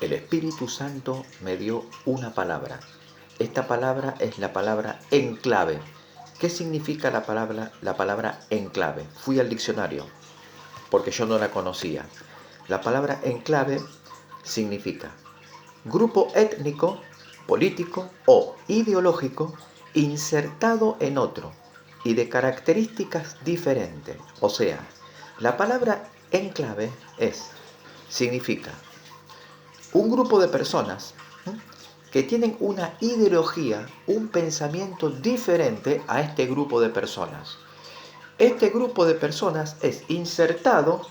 El Espíritu Santo me dio una palabra. Esta palabra es la palabra enclave. ¿Qué significa la palabra enclave? Fui al diccionario porque yo no la conocía. La palabra enclave significa grupo étnico, político o ideológico insertado en otro y de características diferentes. O sea, la palabra enclave significa un grupo de personas que tienen una ideología, un pensamiento diferente a este grupo de personas. Este grupo de personas es insertado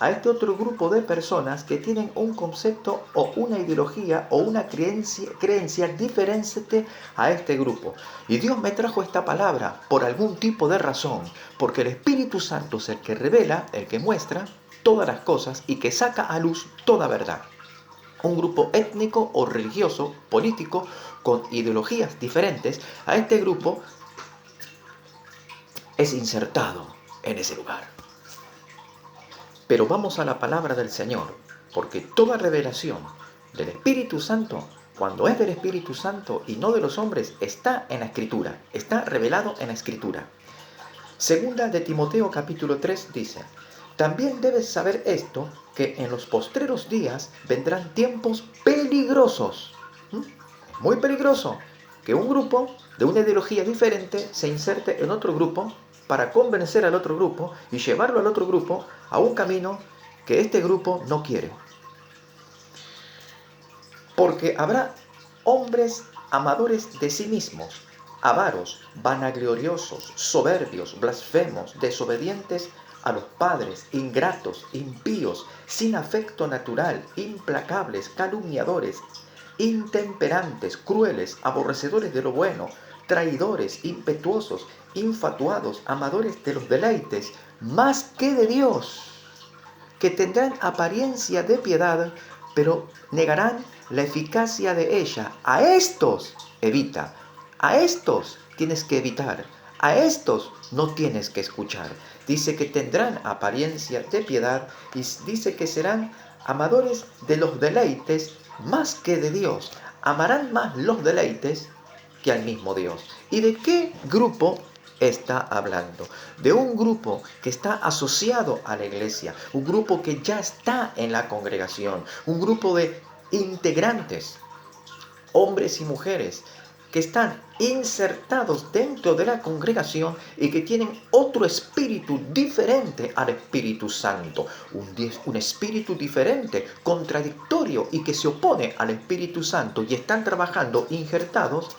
a este otro grupo de personas que tienen un concepto o una ideología o una creencia diferente a este grupo. Y Dios me trajo esta palabra por algún tipo de razón, porque el Espíritu Santo es el que revela, el que muestra todas las cosas y que saca a luz toda verdad. Un grupo étnico o religioso, político, con ideologías diferentes, a este grupo es insertado en ese lugar. Pero vamos a la palabra del Señor, porque toda revelación del Espíritu Santo, cuando es del Espíritu Santo y no de los hombres, está en la Escritura, está revelado en la Escritura. Segunda de Timoteo capítulo 3 dice: también debes saber esto, que en los postreros días vendrán tiempos peligrosos. Es muy peligroso que un grupo de una ideología diferente se inserte en otro grupo para convencer al otro grupo y llevarlo al otro grupo a un camino que este grupo no quiere. Porque habrá hombres amadores de sí mismos, avaros, vanagloriosos, soberbios, blasfemos, desobedientes a los padres, ingratos, impíos, sin afecto natural, implacables, calumniadores, intemperantes, crueles, aborrecedores de lo bueno, traidores, impetuosos, infatuados, amadores de los deleites, más que de Dios, que tendrán apariencia de piedad, pero negarán la eficacia de ella. A estos evita, a estos tienes que evitar, a estos no tienes que escuchar. Dice que tendrán apariencia de piedad y dice que serán amadores de los deleites más que de Dios. Amarán más los deleites que al mismo Dios. ¿Y de qué grupo está hablando? De un grupo que está asociado a la iglesia, un grupo que ya está en la congregación, un grupo de integrantes, hombres y mujeres, que están insertados dentro de la congregación y que tienen otro espíritu diferente al Espíritu Santo, un espíritu diferente, contradictorio y que se opone al Espíritu Santo y están trabajando insertados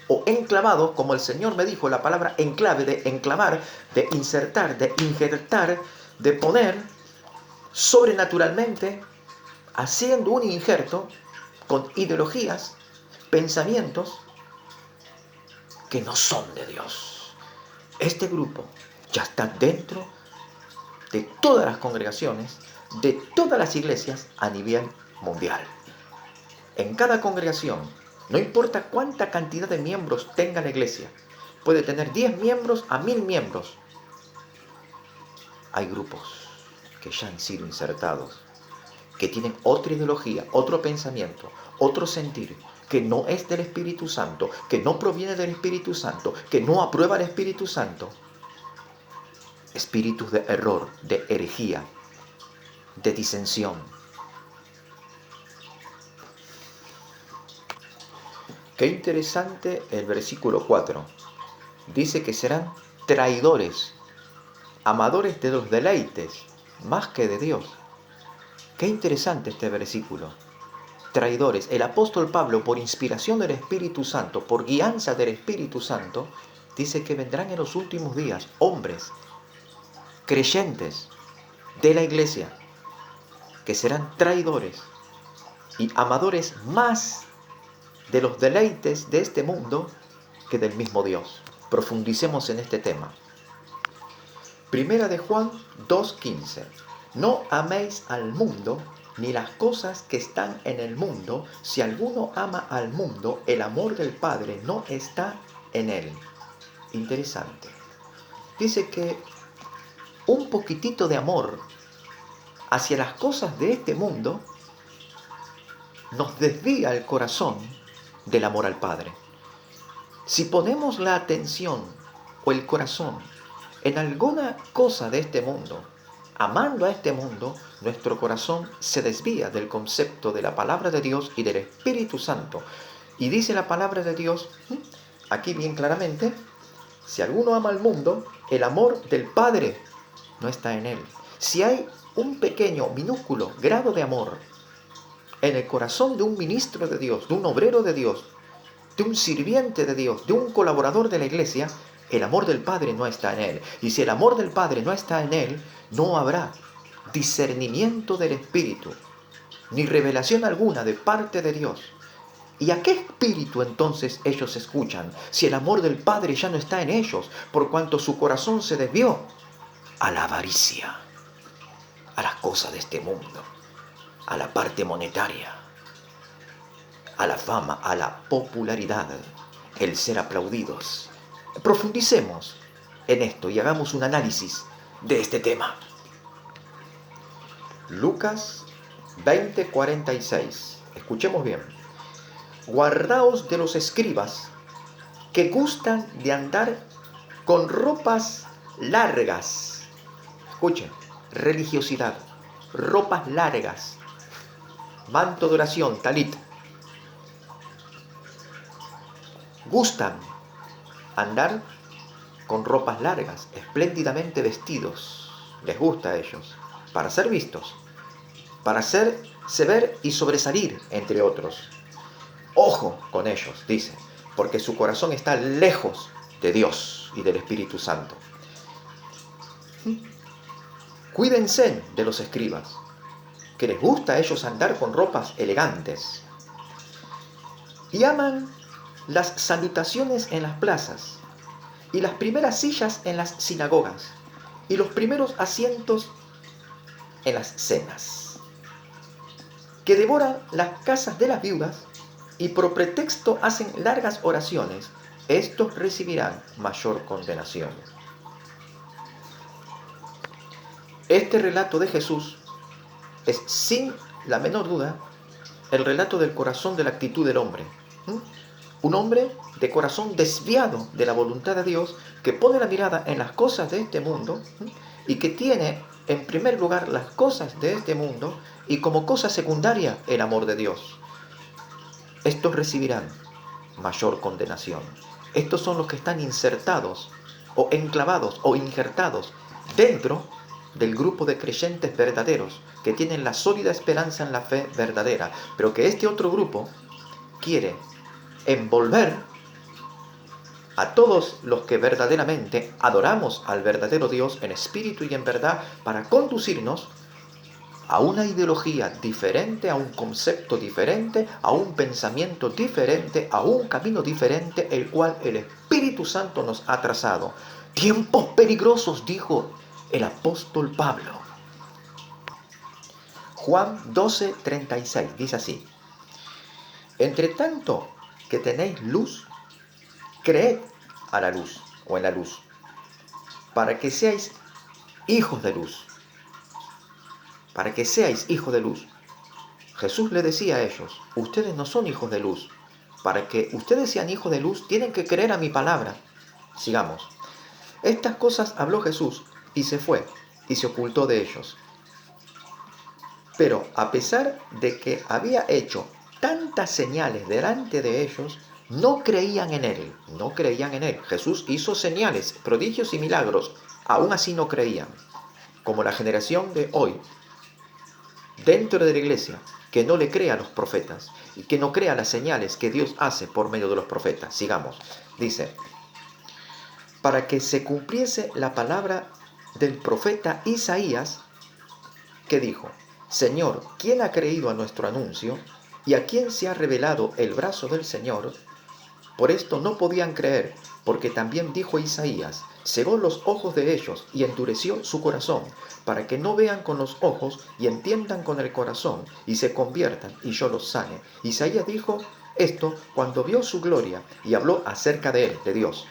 o enclavados, como el Señor me dijo, la palabra enclave, de enclavar, de insertar, de injertar, de poner sobrenaturalmente, haciendo un injerto con ideologías, pensamientos que no son de Dios. Este grupo ya está dentro de todas las congregaciones, de todas las iglesias a nivel mundial. En cada congregación, no importa cuánta cantidad de miembros tenga la iglesia, puede tener 10 miembros a 1000 miembros. Hay grupos que ya han sido insertados, que tienen otra ideología, otro pensamiento, otro sentir, que no es del Espíritu Santo, que no proviene del Espíritu Santo, que no aprueba el Espíritu Santo. Espíritus de error, de herejía, de disensión. Qué interesante el versículo 4. Dice que serán traidores, amadores de los deleites, más que de Dios. Qué interesante este versículo. Traidores. El apóstol Pablo, por inspiración del Espíritu Santo, por guianza del Espíritu Santo, dice que vendrán en los últimos días hombres creyentes de la iglesia que serán traidores y amadores más de los deleites de este mundo que del mismo Dios. Profundicemos en este tema. Primera de Juan 2:15. No améis al mundo ni las cosas que están en el mundo. Si alguno ama al mundo, el amor del Padre no está en él. Interesante. Dice que un poquitito de amor hacia las cosas de este mundo nos desvía el corazón del amor al Padre. Si ponemos la atención o el corazón en alguna cosa de este mundo, amando a este mundo, nuestro corazón se desvía del concepto de la palabra de Dios y del Espíritu Santo. Y dice la palabra de Dios, aquí bien claramente, si alguno ama al mundo, el amor del Padre no está en él. Si hay un pequeño, minúsculo grado de amor en el corazón de un ministro de Dios, de un obrero de Dios, de un sirviente de Dios, de un colaborador de la iglesia, el amor del Padre no está en él. Y si el amor del Padre no está en él, no habrá discernimiento del Espíritu, ni revelación alguna de parte de Dios. ¿Y a qué espíritu entonces ellos escuchan, si el amor del Padre ya no está en ellos, por cuanto su corazón se desvió? A la avaricia, a las cosas de este mundo, a la parte monetaria, a la fama, a la popularidad, el ser aplaudidos. Profundicemos en esto y hagamos un análisis de este tema. Lucas 20:46. Escuchemos bien. Guardaos de los escribas que gustan de andar con ropas largas. Escuchen, religiosidad, ropas largas, manto de oración, talit. Gustan andar con ropas largas, espléndidamente vestidos. Les gusta a ellos, para ser vistos, para hacerse ver y sobresalir, entre otros. Ojo con ellos, dice, porque su corazón está lejos de Dios y del Espíritu Santo. Cuídense de los escribas, que les gusta a ellos andar con ropas elegantes. Y aman las salutaciones en las plazas, y las primeras sillas en las sinagogas, y los primeros asientos en las cenas, que devoran las casas de las viudas, y por pretexto hacen largas oraciones. Estos recibirán mayor condenación. Este relato de Jesús es, sin la menor duda, el relato del corazón, de la actitud del hombre. Un hombre de corazón desviado de la voluntad de Dios, que pone la mirada en las cosas de este mundo y que tiene en primer lugar las cosas de este mundo y como cosa secundaria el amor de Dios. Estos recibirán mayor condenación. Estos son los que están insertados o enclavados o injertados dentro del grupo de creyentes verdaderos que tienen la sólida esperanza en la fe verdadera, pero que este otro grupo quiere envolver a todos los que verdaderamente adoramos al verdadero Dios en espíritu y en verdad, para conducirnos a una ideología diferente, a un concepto diferente, a un pensamiento diferente, a un camino diferente, el cual el Espíritu Santo nos ha trazado. Tiempos peligrosos, dijo el apóstol Pablo. Juan 12:36 dice así: entre tanto que tenéis luz, creed a la luz o en la luz, para que seáis hijos de luz. Para que seáis hijos de luz. Jesús le decía a ellos: ustedes no son hijos de luz. Para que ustedes sean hijos de luz, tienen que creer a mi palabra. Sigamos. Estas cosas habló Jesús y se fue y se ocultó de ellos. Pero a pesar de que había hecho tantas señales delante de ellos, no creían en él. No creían en él. Jesús hizo señales, prodigios y milagros. Aún así no creían. Como la generación de hoy, dentro de la iglesia, que no le crea a los profetas y que no crea las señales que Dios hace por medio de los profetas. Sigamos. Dice: para que se cumpliese la palabra del profeta Isaías, que dijo: Señor, ¿quién ha creído a nuestro anuncio? ¿Y a quién se ha revelado el brazo del Señor? Por esto no podían creer, porque también dijo Isaías: cegó los ojos de ellos y endureció su corazón, para que no vean con los ojos y entiendan con el corazón y se conviertan y yo los sane. Isaías dijo esto cuando vio su gloria y habló acerca de él, de Dios.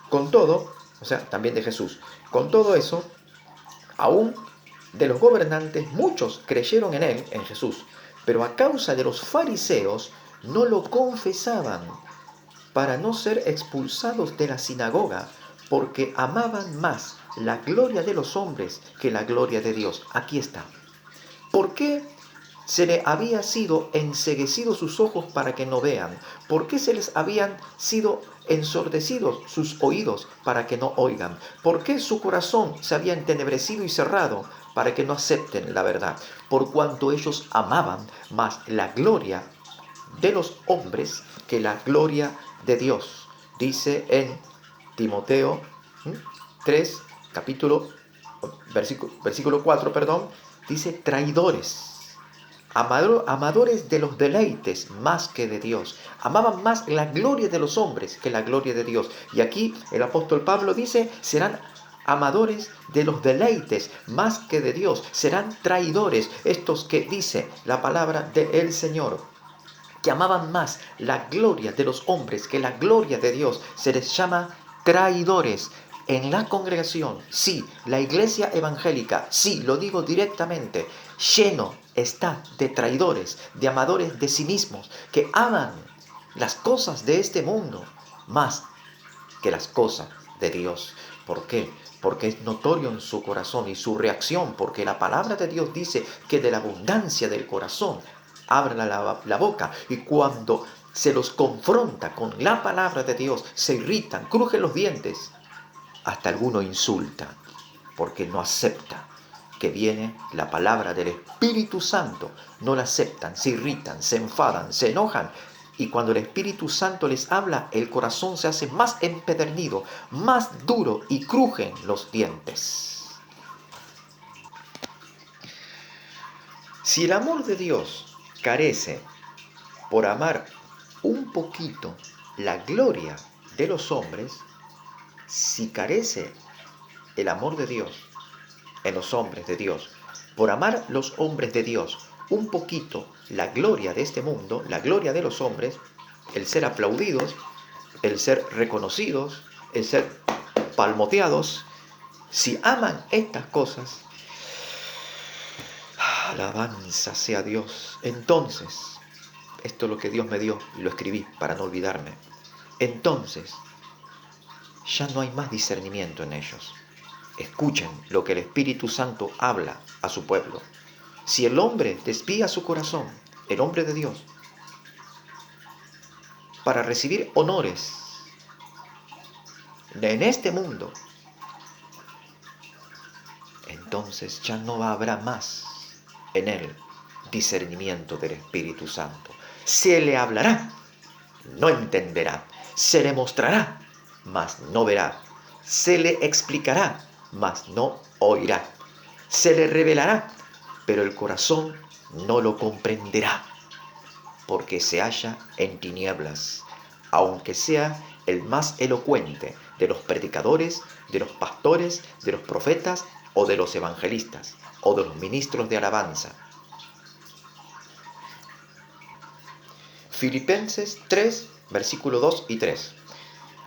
Con todo, o sea, también de Jesús. Con todo eso, aún de los gobernantes, muchos creyeron en él, en Jesús, pero a causa de los fariseos no lo confesaban para no ser expulsados de la sinagoga, porque amaban más la gloria de los hombres que la gloria de Dios. Aquí está. ¿Por qué se le había sido enceguecidos sus ojos para que no vean? ¿Por qué se les habían sido ensordecidos sus oídos para que no oigan? ¿Por qué su corazón se había entenebrecido y cerrado para que no acepten la verdad? Por cuanto ellos amaban más la gloria de los hombres que la gloria de Dios. Dice en Timoteo 3, versículo 4, perdón, dice traidores. Amadores de los deleites más que de Dios. Amaban más la gloria de los hombres que la gloria de Dios. Y aquí el apóstol Pablo dice, serán amadores de los deleites más que de Dios. Serán traidores, estos que dice la palabra del Señor, que amaban más la gloria de los hombres que la gloria de Dios. Se les llama traidores. En la congregación, sí, la iglesia evangélica, sí, lo digo directamente, lleno está de traidores, de amadores de sí mismos, que aman las cosas de este mundo más que las cosas de Dios. ¿Por qué? Porque es notorio en su corazón y su reacción, porque la palabra de Dios dice que de la abundancia del corazón abra la boca, y cuando se los confronta con la palabra de Dios, se irritan, crujen los dientes, hasta alguno insulta, porque no acepta que viene la palabra del Espíritu Santo. No la aceptan, se irritan, se enfadan, se enojan. Y cuando el Espíritu Santo les habla, el corazón se hace más empedernido, más duro, y crujen los dientes. Si el amor de Dios carece por amar un poquito la gloria de los hombres, si carece el amor de Dios en los hombres de Dios, por amar los hombres de Dios un poquito la gloria de este mundo, la gloria de los hombres, el ser aplaudidos, el ser reconocidos, el ser palmoteados, si aman estas cosas, alabanza sea Dios, entonces, esto es lo que Dios me dio y lo escribí para no olvidarme, entonces ya no hay más discernimiento en ellos. Escuchen lo que el Espíritu Santo habla a su pueblo. Si el hombre desvía su corazón, el hombre de Dios, para recibir honores en este mundo, entonces ya no habrá más en él discernimiento del Espíritu Santo. Se le hablará, no entenderá. Se le mostrará, mas no verá. Se le explicará, mas no oirá. Se le revelará, pero el corazón no lo comprenderá, porque se halla en tinieblas, aunque sea el más elocuente de los predicadores, de los pastores, de los profetas o de los evangelistas o de los ministros de alabanza. Filipenses 3, versículo 2 y 3.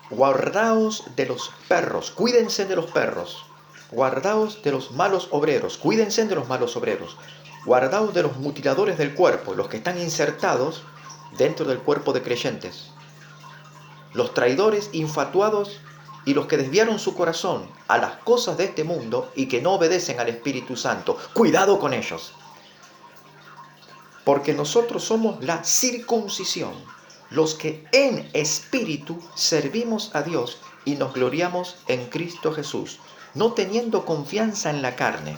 Guardaos de los perros, cuídense de los perros. Guardaos de los malos obreros, cuídense de los malos obreros. Guardaos de los mutiladores del cuerpo, los que están insertados dentro del cuerpo de creyentes. Los traidores infatuados y los que desviaron su corazón a las cosas de este mundo y que no obedecen al Espíritu Santo. Cuidado con ellos. Porque nosotros somos la circuncisión, los que en espíritu servimos a Dios y nos gloriamos en Cristo Jesús, no teniendo confianza en la carne.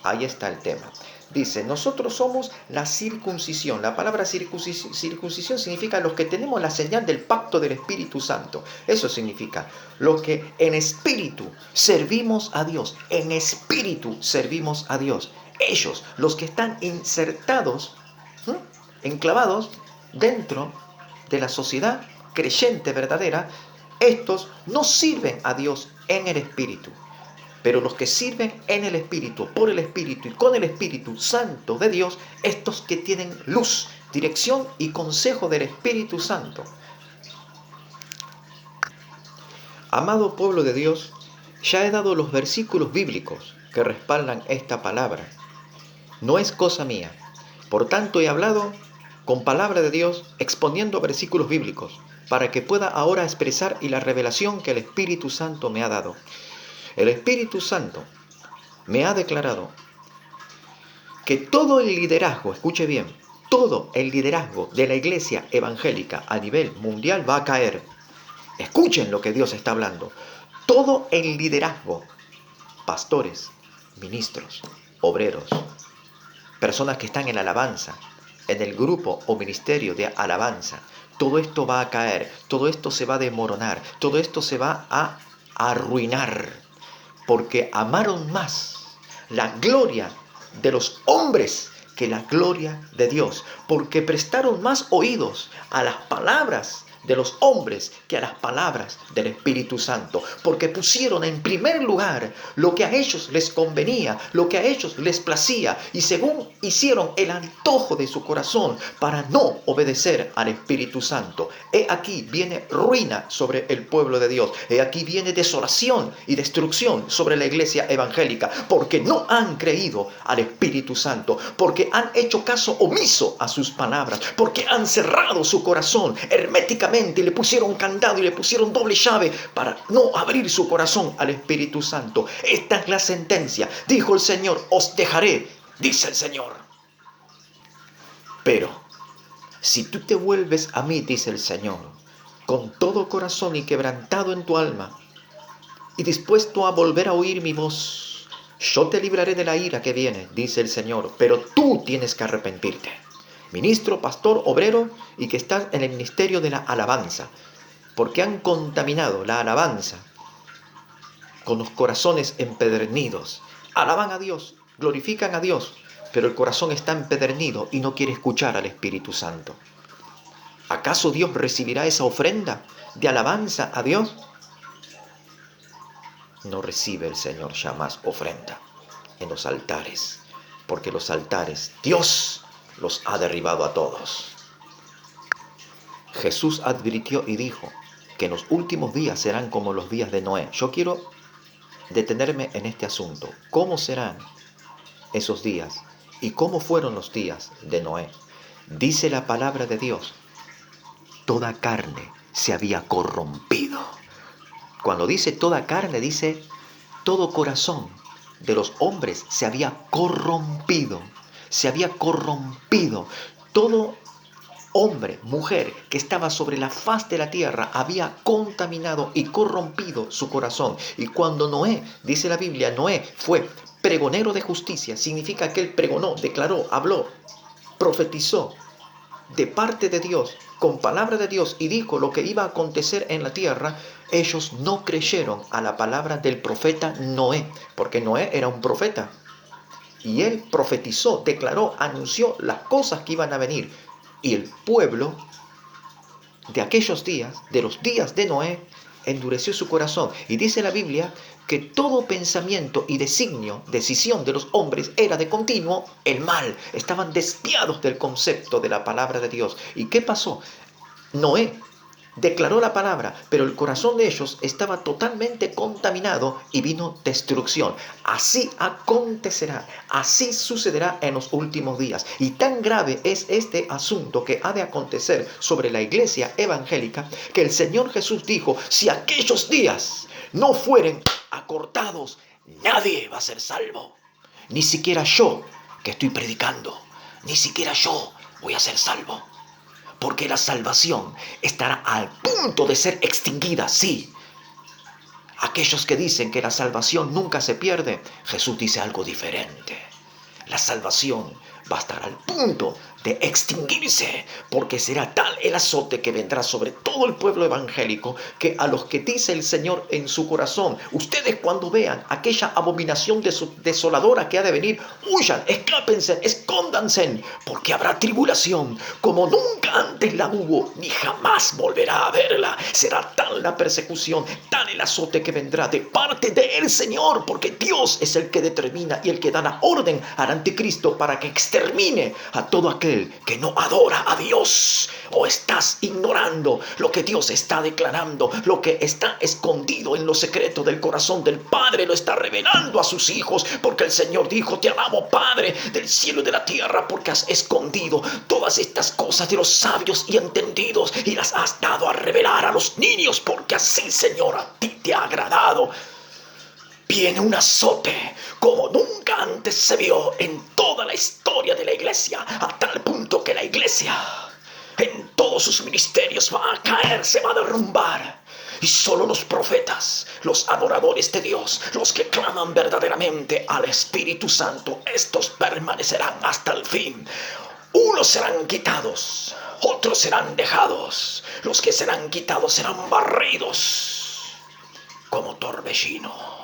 Ahí está el tema. Dice, nosotros somos la circuncisión. La palabra circuncisión significa los que tenemos la señal del pacto del Espíritu Santo. Eso significa, los que en espíritu servimos a Dios. En espíritu servimos a Dios. Ellos, los que están insertados, enclavados dentro de la sociedad creyente verdadera, estos no sirven a Dios en el Espíritu. Pero los que sirven en el Espíritu, por el Espíritu y con el Espíritu Santo de Dios, estos que tienen luz, dirección y consejo del Espíritu Santo. Amado pueblo de Dios, ya he dado los versículos bíblicos que respaldan esta palabra. No es cosa mía. Por tanto, he hablado con palabra de Dios, exponiendo versículos bíblicos, para que pueda ahora expresar y la revelación que el Espíritu Santo me ha dado. El Espíritu Santo me ha declarado que todo el liderazgo, escuche bien, todo el liderazgo de la iglesia evangélica a nivel mundial va a caer. Escuchen lo que Dios está hablando. Todo el liderazgo, pastores, ministros, obreros, personas que están en la alabanza, en el grupo o ministerio de alabanza, todo esto va a caer, todo esto se va a desmoronar, todo esto se va a arruinar, porque amaron más la gloria de los hombres que la gloria de Dios, porque prestaron más oídos a las palabras de los hombres que a las palabras del Espíritu Santo, porque pusieron en primer lugar lo que a ellos les convenía, lo que a ellos les placía, y según hicieron el antojo de su corazón para no obedecer al Espíritu Santo. He aquí viene ruina sobre el pueblo de Dios, he aquí viene desolación y destrucción sobre la iglesia evangélica, porque no han creído al Espíritu Santo, porque han hecho caso omiso a sus palabras, porque han cerrado su corazón herméticamente y le pusieron candado y le pusieron doble llave para no abrir su corazón al Espíritu Santo. Esta es la sentencia. Dijo el Señor, os dejaré, dice el Señor. Pero si tú te vuelves a mí, dice el Señor, con todo corazón y quebrantado en tu alma, y dispuesto a volver a oír mi voz, yo te libraré de la ira que viene, dice el Señor, pero tú tienes que arrepentirte. Ministro, pastor, obrero, y que estás en el ministerio de la alabanza, porque han contaminado la alabanza con los corazones empedernidos. Alaban a Dios, glorifican a Dios, pero el corazón está empedernido y no quiere escuchar al Espíritu Santo. ¿Acaso Dios recibirá esa ofrenda de alabanza a Dios? No recibe el Señor jamás ofrenda en los altares, porque los altares Dios los ha derribado a todos. Jesús advirtió y dijo que en los últimos días serán como los días de Noé. Yo quiero detenerme en este asunto. ¿Cómo serán esos días? ¿Y cómo fueron los días de Noé? Dice la palabra de Dios, toda carne se había corrompido. Cuando dice toda carne, dice todo corazón de los hombres se había corrompido. Se había corrompido. Todo hombre, mujer que estaba sobre la faz de la tierra había contaminado y corrompido su corazón. Y cuando Noé, dice la Biblia, Noé fue pregonero de justicia, significa que él pregonó, declaró, habló, profetizó de parte de Dios, con palabra de Dios, y dijo lo que iba a acontecer en la tierra. Ellos no creyeron a la palabra del profeta Noé, porque Noé era un profeta. Y él profetizó, declaró, anunció las cosas que iban a venir. Y el pueblo de aquellos días, de los días de Noé, endureció su corazón. Y dice la Biblia que todo pensamiento y decisión de los hombres era de continuo el mal. Estaban desviados del concepto de la palabra de Dios. ¿Y qué pasó? Noé declaró la palabra, pero el corazón de ellos estaba totalmente contaminado y vino destrucción. Así acontecerá, así sucederá en los últimos días. Y tan grave es este asunto que ha de acontecer sobre la iglesia evangélica, que el Señor Jesús dijo, si aquellos días no fueren acortados, nadie va a ser salvo. Ni siquiera yo, que estoy predicando, ni siquiera yo voy a ser salvo. Porque la salvación estará al punto de ser extinguida, sí. Aquellos que dicen que la salvación nunca se pierde, Jesús dice algo diferente. La salvación va a estar al punto de extinguirse, porque será tal el azote que vendrá sobre todo el pueblo evangélico, que a los que dice el Señor en su corazón, ustedes cuando vean aquella abominación desoladora que ha de venir, huyan, escápense, escóndanse, porque habrá tribulación como nunca antes la hubo, ni jamás volverá a verla. Será tal la persecución, tal el azote que vendrá de parte del Señor, porque Dios es el que determina y el que da la orden al anticristo para que extermine a todo aquel aquel que no adora a Dios, o estás ignorando lo que Dios está declarando, lo que está escondido en lo secreto del corazón del Padre, lo está revelando a sus hijos, porque el Señor dijo: te alabo, Padre del cielo y de la tierra, porque has escondido todas estas cosas de los sabios y entendidos y las has dado a revelar a los niños, porque así, Señor, a ti te ha agradado. Viene un azote como nunca antes se vio en toda la historia de la iglesia, a tal punto que la iglesia en todos sus ministerios va a caer, se va a derrumbar. Y solo los profetas, los adoradores de Dios, los que claman verdaderamente al Espíritu Santo, estos permanecerán hasta el fin. Unos serán quitados, otros serán dejados. Los que serán quitados serán barridos como torbellino.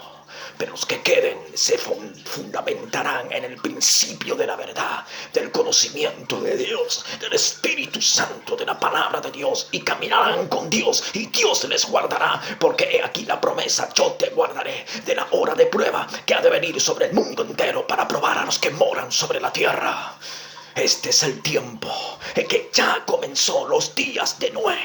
Pero los que queden se fundamentarán en el principio de la verdad, del conocimiento de Dios, del Espíritu Santo, de la palabra de Dios, y caminarán con Dios, y Dios les guardará, porque he aquí la promesa: yo te guardaré de la hora de prueba que ha de venir sobre el mundo entero para probar a los que moran sobre la tierra. Este es el tiempo en que ya comenzó los días de Noé,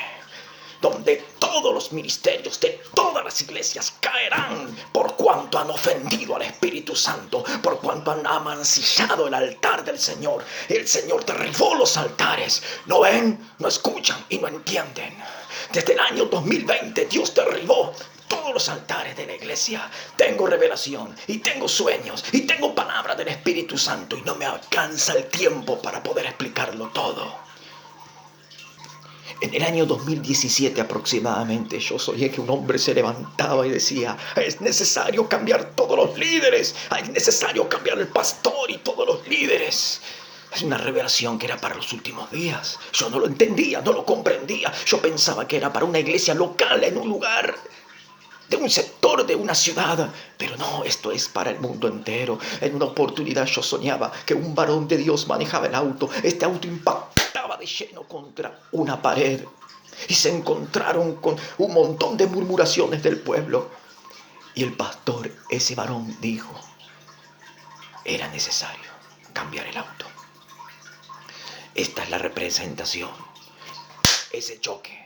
donde todos los ministerios de todas las iglesias caerán por cuanto han ofendido al Espíritu Santo, por cuanto han amancillado el altar del Señor. El Señor derribó los altares. ¿No ven? ¿No escuchan? Y no entienden. Desde el año 2020 Dios derribó todos los altares de la iglesia. Tengo revelación y tengo sueños y tengo palabra del Espíritu Santo, y no me alcanza el tiempo para poder explicarlo todo. En el año 2017 aproximadamente, yo soñé que un hombre se levantaba y decía: es necesario cambiar todos los líderes, es necesario cambiar el pastor y todos los líderes. Es una revelación que era para los últimos días. Yo no lo entendía, no lo comprendía. Yo pensaba que era para una iglesia local en un lugar, de un sector de una ciudad, pero no, esto es para el mundo entero. En una oportunidad yo soñaba que un varón de Dios manejaba el auto. Este auto impactaba de lleno contra una pared y se encontraron con un montón de murmuraciones del pueblo. Y el pastor, ese varón, dijo: era necesario cambiar el auto. Esta es la representación. Ese choque.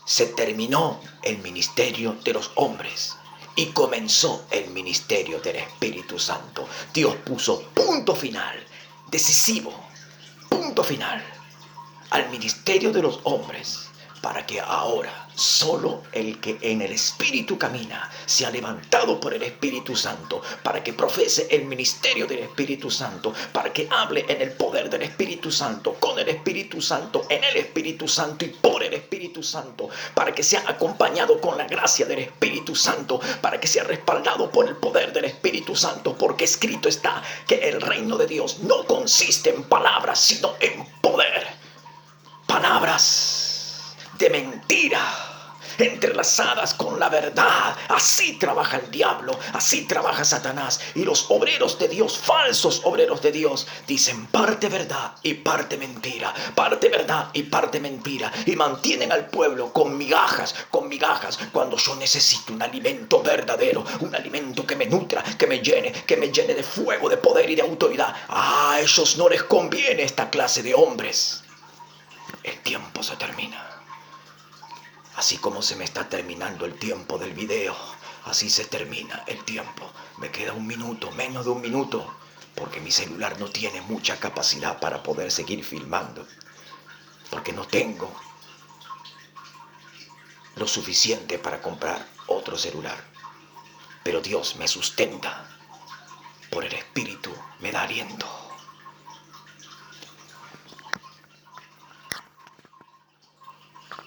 Se terminó el ministerio de los hombres y comenzó el ministerio del Espíritu Santo. Dios puso punto final, decisivo, punto final al ministerio de los hombres, para que ahora solo el que en el Espíritu camina sea levantado por el Espíritu Santo, para que profese el ministerio del Espíritu Santo, para que hable en el poder del Espíritu Santo, con el Espíritu Santo, en el Espíritu Santo y por el Espíritu Santo, para que sea acompañado con la gracia del Espíritu Santo, para que sea respaldado por el poder del Espíritu Santo, porque escrito está que el reino de Dios no consiste en palabras, sino en poder. Palabras de mentira entrelazadas con la verdad. Así trabaja el diablo, así trabaja Satanás. Y los obreros de Dios, falsos obreros de Dios, dicen parte verdad y parte mentira, parte verdad y parte mentira, y mantienen al pueblo con migajas, cuando yo necesito un alimento verdadero, un alimento que me nutra, que me llene de fuego, de poder y de autoridad. A ellos no les conviene esta clase de hombres. El tiempo se termina. Así como se me está terminando el tiempo del video, así se termina el tiempo. Me queda un minuto, menos de un minuto, porque mi celular no tiene mucha capacidad para poder seguir filmando, porque no tengo lo suficiente para comprar otro celular. Pero Dios me sustenta, por el Espíritu me da aliento.